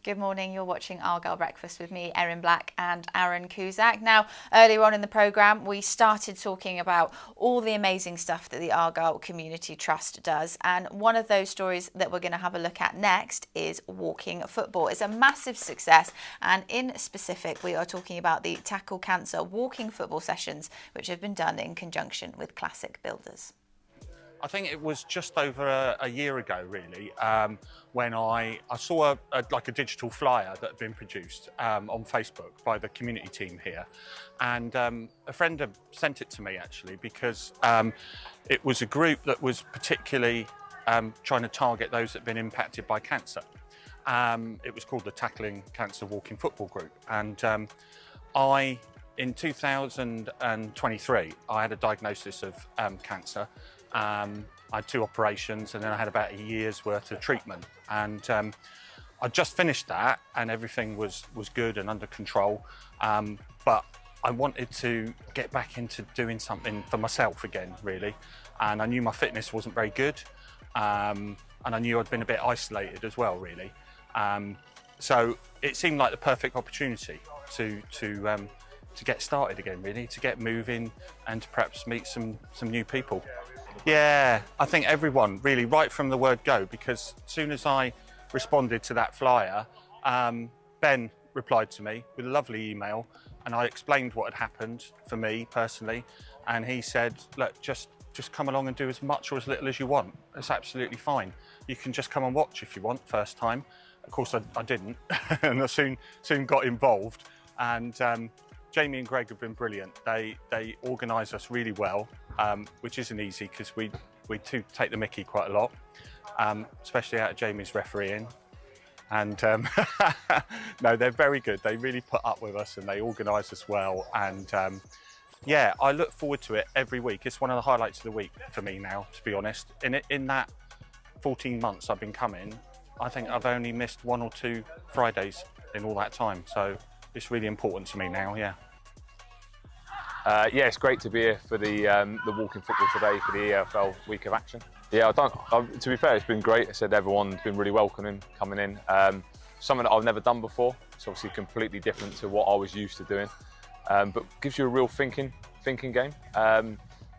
Good morning, you're watching Argyle Breakfast with me, Erin Black and Aaron Cusack. Now, earlier on in the programme, we started talking about all the amazing stuff that the Argyle Community Trust does. And one of those stories that we're going to have a look at next is walking football. It's a massive success. And in specific, we are talking about the Tackle Cancer walking football sessions, which have been done in conjunction with Classic Builders. I think it was just over a year ago, really, when I saw a digital flyer that had been produced on Facebook by the community team here. And a friend had sent it to me, actually, because it was a group that was particularly trying to target those that had been impacted by cancer. It was called the Tackling Cancer Walking Football Group. And in 2023, I had a diagnosis of cancer. I had 2 operations and then I had about a year's worth of treatment, and I just finished that and everything was good and under control, but I wanted to get back into doing something for myself again, really, and I knew my fitness wasn't very good, and I knew I'd been a bit isolated as well, really, so it seemed like the perfect opportunity to get started again, really, to get moving and to perhaps meet some new people. Yeah, I think everyone, really, right from the word go, because as soon as I responded to that flyer, Ben replied to me with a lovely email, and I explained what had happened for me personally, and he said, look, just come along and do as much or as little as you want. It's absolutely fine. You can just come and watch if you want, first time. Of course, I didn't, and I soon got involved, and Jamie and Greg have been brilliant. They organise us really well, which isn't easy because we too take the mickey quite a lot, especially out of Jamie's refereeing. And no, they're very good. They really put up with us and they organise us well. And yeah, I look forward to it every week. It's one of the highlights of the week for me now, to be honest. In that 14 months I've been coming, I think I've only missed 1 or 2 Fridays in all that time. So it's really important to me now, yeah. Yeah, it's great to be here for the walking football today for the EFL Week of Action. Yeah, to be fair, it's been great. I said everyone's been really welcoming coming in. Something that I've never done before. It's obviously completely different to what I was used to doing, but gives you a real thinking game.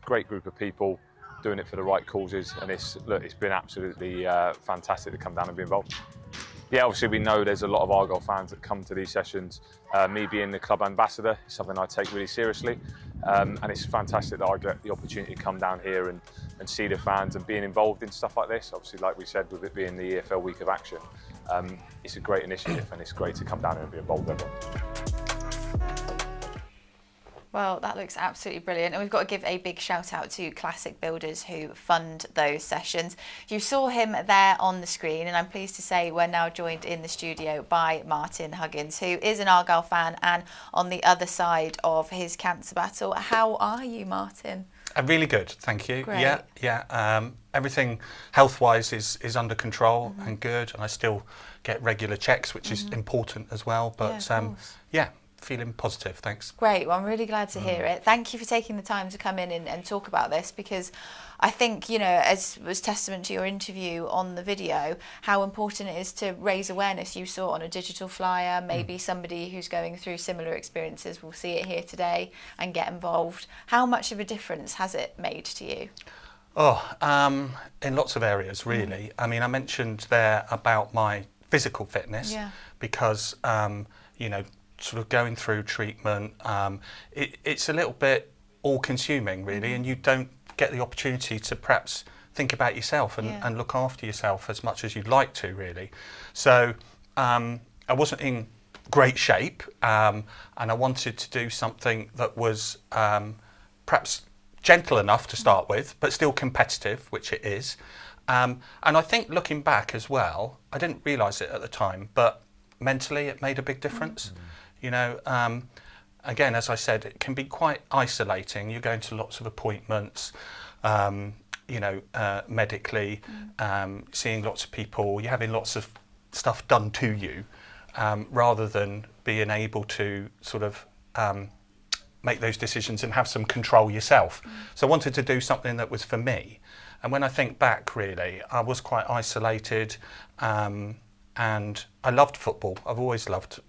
Great group of people doing it for the right causes, and it's been absolutely fantastic to come down and be involved. Yeah, obviously we know there's a lot of Argyle fans that come to these sessions. Me being the club ambassador is something I take really seriously, and it's fantastic that I get the opportunity to come down here and see the fans and being involved in stuff like this. Obviously, like we said, with it being the EFL Week of Action, it's a great initiative and it's great to come down here and be involved with everyone. Well, that looks absolutely brilliant. And we've got to give a big shout out to Classic Builders who fund those sessions. You saw him there on the screen, and I'm pleased to say we're now joined in the studio by Martin Huggins, who is an Argyle fan and on the other side of his cancer battle. How are you, Martin? Really good, thank you. Great. Yeah. Everything health-wise is under control and good, and I still get regular checks, which is important as well. But yeah, feeling positive, thanks. Great, well, I'm really glad to hear it. Thank you for taking the time to come in and talk about this, because I think, you know, as was testament to your interview on the video, how important it is to raise awareness. You saw it on a digital flyer, maybe somebody who's going through similar experiences will see it here today and get involved. How much of a difference has it made to you? Oh, in lots of areas, really. I mean, I mentioned there about my physical fitness, because, you know, sort of going through treatment, it's a little bit all-consuming, really, and you don't get the opportunity to perhaps think about yourself and look after yourself as much as you'd like to, really. So I wasn't in great shape, and I wanted to do something that was perhaps gentle enough to start with, but still competitive, which it is. And I think looking back as well, I didn't realise it at the time, but mentally it made a big difference. You know, again, as I said, it can be quite isolating. You're going to lots of appointments, you know, medically, seeing lots of people, you're having lots of stuff done to you, rather than being able to sort of make those decisions and have some control yourself. So I wanted to do something that was for me. And when I think back, really, I was quite isolated. and I loved football. I've always loved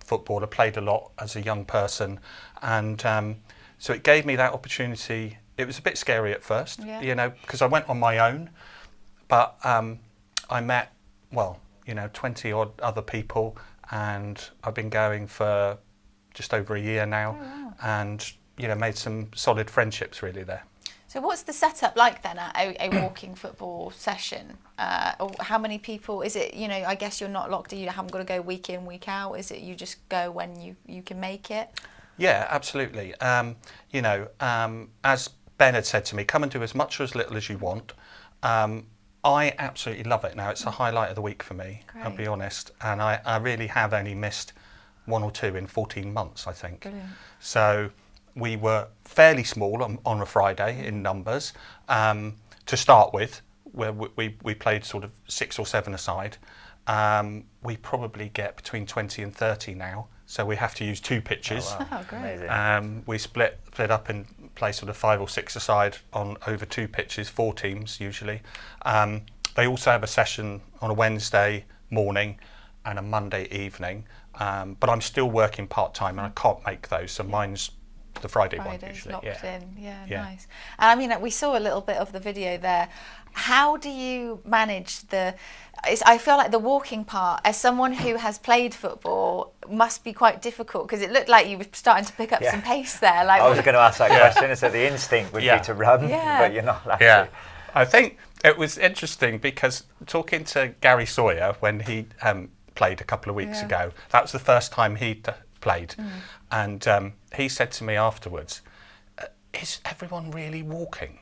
football. I played a lot as a young person, and so it gave me that opportunity. It was a bit scary at first, you know, because I went on my own, but I met, well, you know, 20 odd other people, and I've been going for just over a year now. Oh, wow. And, you know, made some solid friendships really there. So what's the setup like then at a walking football session? Or how many people, is it, you know, I guess you're not locked in, you haven't got to go week in, week out, is it you just go when you can make it? Yeah, absolutely. You know, as Ben had said to me, come and do as much or as little as you want. I absolutely love it now. It's the highlight of the week for me, I'll be honest. And I really have only missed 1 or 2 in 14 months, I think. Brilliant. So we were fairly small on a Friday in numbers to start with, where we played sort of 6 or 7 aside. We probably get between 20 and 30 now, so we have to use 2 pitches. Oh, wow. Oh, great. We split up and play sort of 5 or 6 aside on over 2 pitches, 4 teams usually. They also have a session on a Wednesday morning and a Monday evening, but I'm still working part-time and I can't make those, so mine's the Friday one usually. Locked in. Yeah, nice. And I mean, we saw a little bit of the video there. How do you manage I feel like the walking part, as someone who has played football, must be quite difficult, because it looked like you were starting to pick up some pace there. Like, I was going to ask that question. So the instinct would be to run, but you're not allowed to. I think it was interesting because talking to Gary Sawyer when he played a couple of weeks ago, that was the first time he'd played, and he said to me afterwards, is everyone really walking?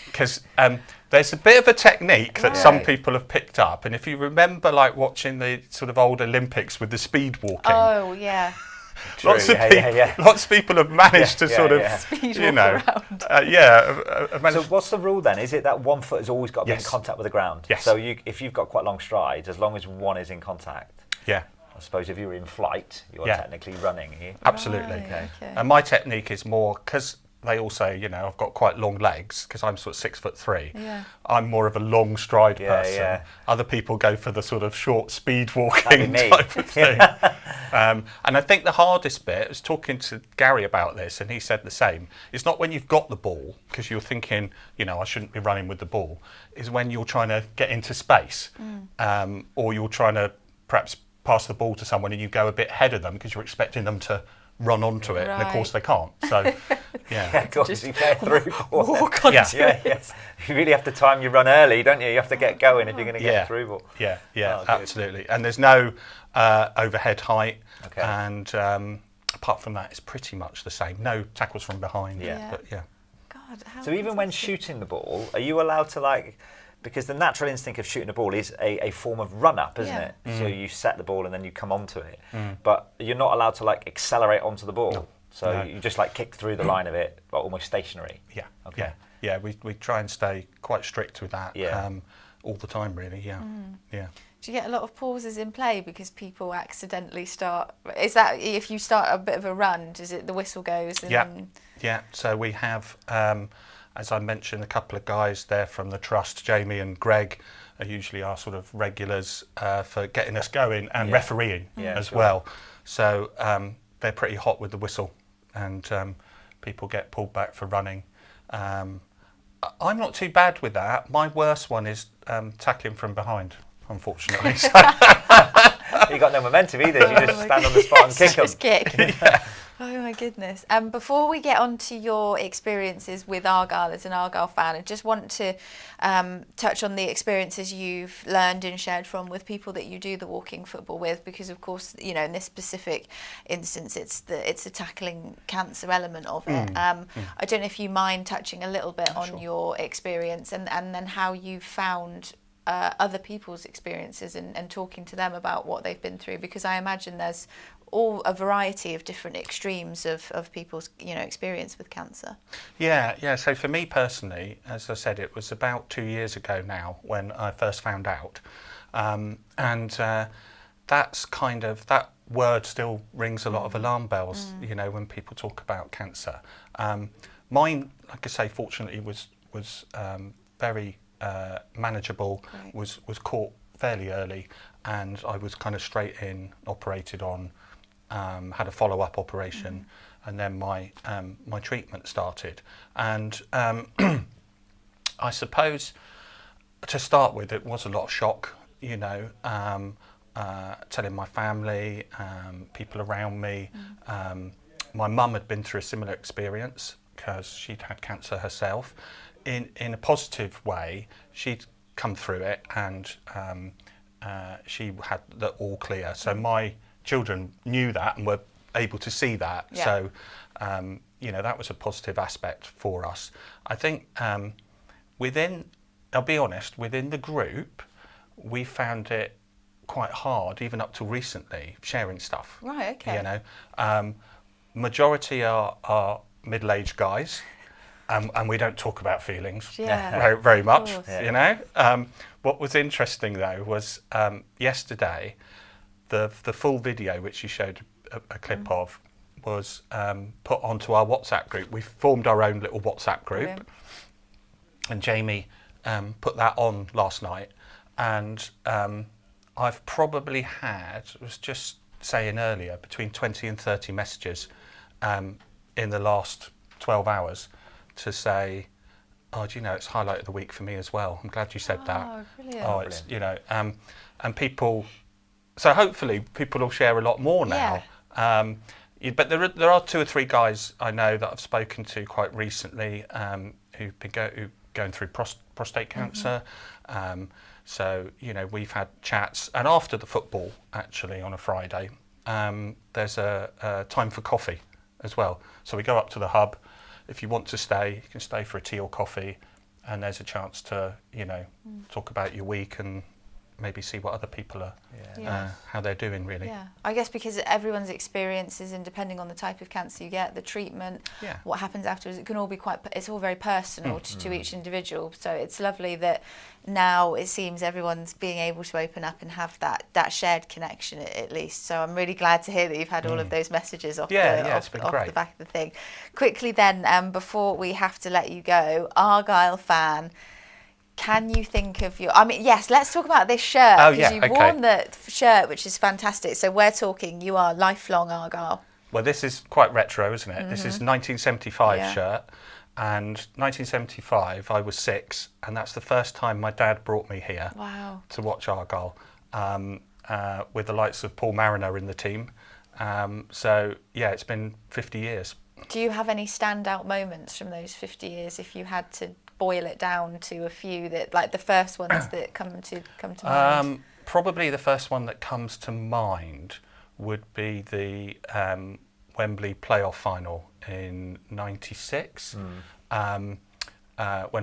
Because there's a bit of a technique that some people have picked up, and if you remember like watching the sort of old Olympics with the speed walking, lots of people have managed to sort of speed you know around. So what's the rule then? Is it that one foot has always got to be in contact with the ground? Yes. So if you've got quite long strides, as long as one is in contact, I suppose if you were in flight, you're technically running. Are you? Absolutely. Okay. And my technique is more, because they all say, you know, I've got quite long legs because I'm sort of 6'3". I'm more of a long stride person. Other people go for the sort of short speed walking type of thing. And I think the hardest bit, I was talking to Gary about this, and he said the same. It's not when you've got the ball, because you're thinking, you know, I shouldn't be running with the ball. Is when you're trying to get into space, or you're trying to perhaps pass the ball to someone and you go a bit ahead of them because you're expecting them to run onto it, and of course they can't. So, just you get through. Walk onto it. You really have to time your run early, don't you? You have to get going if you're going to get through. But Absolutely. And there's no overhead height, and apart from that, it's pretty much the same. No tackles from behind. But God, so even when shooting the ball, are you allowed to because the natural instinct of shooting a ball is a form of run-up, isn't it? So you set the ball and then you come onto it. But you're not allowed to accelerate onto the ball. No. So you just kick through the line of it, but almost stationary. We try and stay quite strict with that all the time, really. Do you get a lot of pauses in play because people accidentally start? Is that if you start a bit of a run, does it the whistle goes? And then... So we have... as I mentioned, a couple of guys there from the Trust, Jamie and Greg, are usually our sort of regulars for getting us going and refereeing as well. So they're pretty hot with the whistle, and people get pulled back for running. I'm not too bad with that. My worst one is tackling from behind, unfortunately. You got no momentum either. You just stand on the spot and kick them. Just kick. Oh my goodness. Before we get on to your experiences with Argyle as an Argyle fan, I just want to touch on the experiences you've learned and shared from with people that you do the walking football with, because of course, you know, in this specific instance, it's the tackling cancer element of it. I don't know if you mind touching a little bit on your experience and then how you found other people's experiences and talking to them about what they've been through, because I imagine there's all a variety of different extremes of people's, you know, experience with cancer. So for me personally, as I said, it was about 2 years ago now when I first found out, and that's kind of, that word still rings a lot of alarm bells, you know, when people talk about cancer. Mine, like I say, fortunately was very manageable. Was caught fairly early, and I was kind of straight in, operated on, had a follow-up operation, and then my treatment started. And I suppose to start with, it was a lot of shock, you know, telling my family, people around me. My mum had been through a similar experience because she'd had cancer herself. In a positive way, she'd come through it, and she had the all clear. So my children knew that and were able to see that. Yeah. So, you know, that was a positive aspect for us. I think I'll be honest, within the group, we found it quite hard, even up till recently, sharing stuff. Right, okay. You know, majority are middle-aged guys, and we don't talk about feelings very, very much, you know. What was interesting, though, was yesterday, the full video, which you showed a clip of, was put onto our WhatsApp group. We formed our own little WhatsApp group. Brilliant. And Jamie put that on last night, and I've probably had, I was just saying earlier, between 20 and 30 messages in the last 12 hours to say, oh, do you know, it's highlight of the week for me as well. I'm glad you said that. Brilliant. Oh, it's, you know, and people, so hopefully people will share a lot more now. Yeah. But there are 2 or 3 guys I know that I've spoken to quite recently who've been going through prostate cancer. So, you know, we've had chats. And after the football, actually, on a Friday, there's a time for coffee as well. So we go up to the hub. If you want to stay, you can stay for a tea or coffee. And there's a chance to, you know, talk about your week and maybe see what other people are, how they're doing, really. Yeah, I guess because everyone's experiences, and depending on the type of cancer you get, the treatment, what happens afterwards, it can all be it's all very personal to each individual. So it's lovely that now it seems everyone's being able to open up and have that shared connection at least. So I'm really glad to hear that you've had all of those messages off the back of the thing. Quickly then, before we have to let you go, Argyle fan, can you think of yes, let's talk about this shirt, because you've worn the shirt, which is fantastic. So we're talking, you are lifelong Argyle. Well, this is quite retro, isn't it? This is 1975 shirt, and 1975 I was 6, and that's the first time my dad brought me here to watch Argyle, with the likes of Paul Mariner in the team. So yeah, it's been 50 years. Do you have any standout moments from those 50 years, if you had to boil it down to a few, that like the first ones that come to mind? Probably the first one that comes to mind would be the Wembley playoff final in '96, when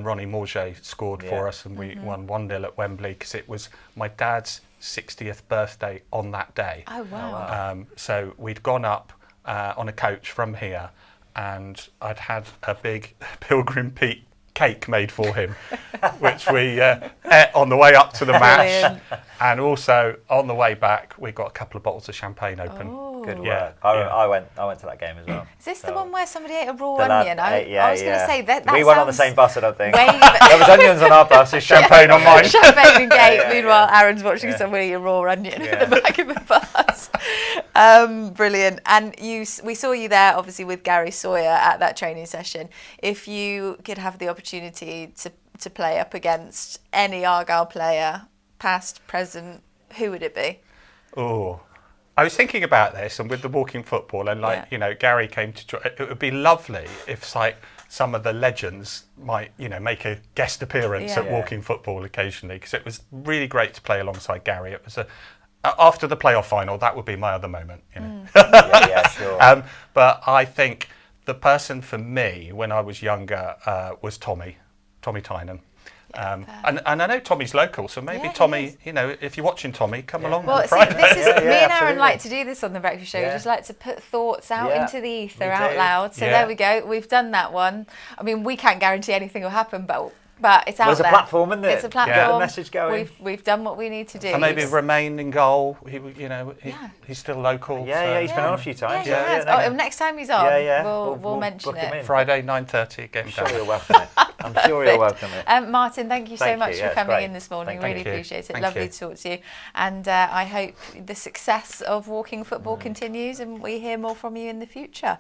Ronnie Morget scored for us, and we won 1-0 at Wembley, because it was my dad's 60th birthday on that day. Oh wow! So we'd gone up on a coach from here, and I'd had a big Pilgrim Pete cake made for him, which we ate on the way up to the match, and also on the way back we got a couple of bottles of champagne open. Good work. I went to that game as well. Is this the one where somebody ate a raw onion? I was going to say that we went on the same bus, I don't think. There was onions on our bus, champagne on mine. Champagne and cake. Meanwhile, Aaron's watching somebody eat a raw onion at the back of the bus. Brilliant. And we saw you there, obviously, with Gary Sawyer at that training session. If you could have the opportunity to play up against any Argyle player, past, present, who would it be? Oh, I was thinking about this, and with the walking football, and you know, Gary came to join. It would be lovely if like some of the legends might, you know, make a guest appearance at walking football occasionally, because it was really great to play alongside Gary. It was after the playoff final, that would be my other moment, you know. Sure. But I think the person for me when I was younger was Tommy Tynan. And I know Tommy's local, so maybe Tommy, you know, if you're watching Tommy, come along on Friday. This is, me and Aaron like to do this on the breakfast show. We just like to put thoughts out into the ether, out loud. So there we go. We've done that one. I mean, we can't guarantee anything will happen, but But it's out There's there. a platform, isn't it? It's a platform. Get the message going. We've done what we need to do. And maybe remain in goal. He's still local. Yeah, he's been on a few times. Yeah, he has. Next time he's on, we'll mention it. Friday 9:30, game I'm sure you'll welcome it. I'm sure you'll welcome it. Martin, thank you so much for coming in this morning. Thank Really you. appreciate it. Thank Lovely you. to talk to you. And I hope the success of walking football continues and we hear more from you in the future.